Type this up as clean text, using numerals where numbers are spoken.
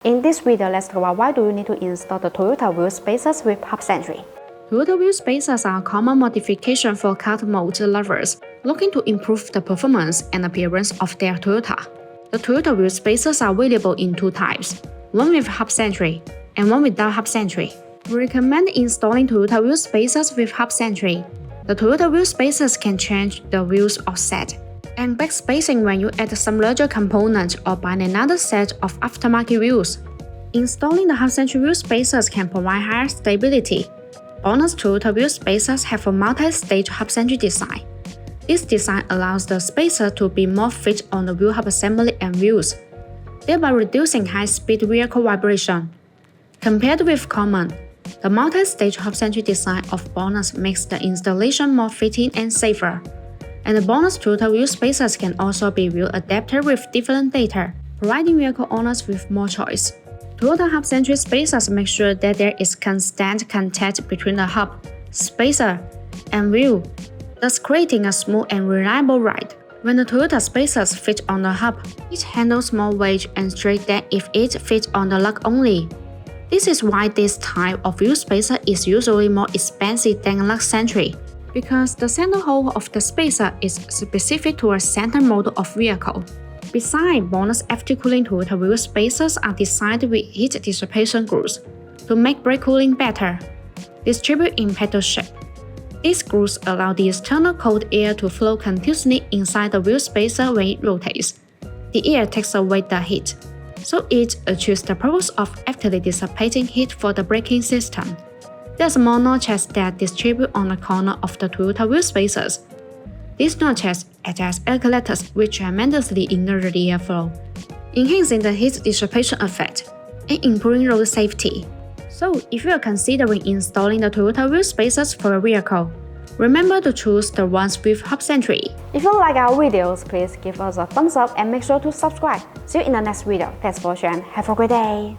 In this video, let's talk about why do you need to install the Toyota wheel spacers with Hub-Centric. Toyota wheel spacers are a common modification for car motor lovers looking to improve the performance and appearance of their Toyota. The Toyota wheel spacers are available in two types, one with Hub-Centric and one without Hub-Centric. We recommend installing Toyota wheel spacers with Hub-Centric. The Toyota wheel spacers can change the wheel's offset and back spacing when you add some larger component or buy another set of aftermarket wheels. Installing the Hub-Centric wheel spacers can provide higher stability. BONOSS Toyota wheel spacers have a multi-stage Hub-Centric design. This design allows the spacer to be more fit on the wheel hub assembly and wheels, thereby reducing high-speed vehicle vibration. Compared with common, the multi-stage Hub-Centric design of BONOSS makes the installation more fitting and safer. And the BONOSS Toyota wheel spacers can also be wheel adapted with different data, providing vehicle owners with more choice. Toyota Hub-Centric spacers make sure that there is constant contact between the hub, spacer, and wheel, thus creating a smooth and reliable ride. When the Toyota spacers fit on the hub, it handles more weight and straight than if it fits on the lug only. This is why this type of wheel spacer is usually more expensive than lug-centric, because the center hole of the spacer is specific to a center model of vehicle. Besides, BONOSS after-cooling Toyota wheel spacers are designed with heat dissipation grooves to make brake cooling better, distribute in pedal shape. These grooves allow the external cold air to flow continuously inside the wheel spacer when it rotates. The air takes away the heat, so it achieves the purpose of actively dissipating heat for the braking system. There's more notches that distribute on the corner of the Toyota wheel spacers. These notches act as air collectors which tremendously inert the airflow, enhancing the heat dissipation effect and improving road safety. So, if you are considering installing the Toyota wheel spacers for your vehicle, remember to choose the ones with Hub-Centric. If you like our videos, please give us a thumbs up and make sure to subscribe. See you in the next video. Thanks for watching and have a great day.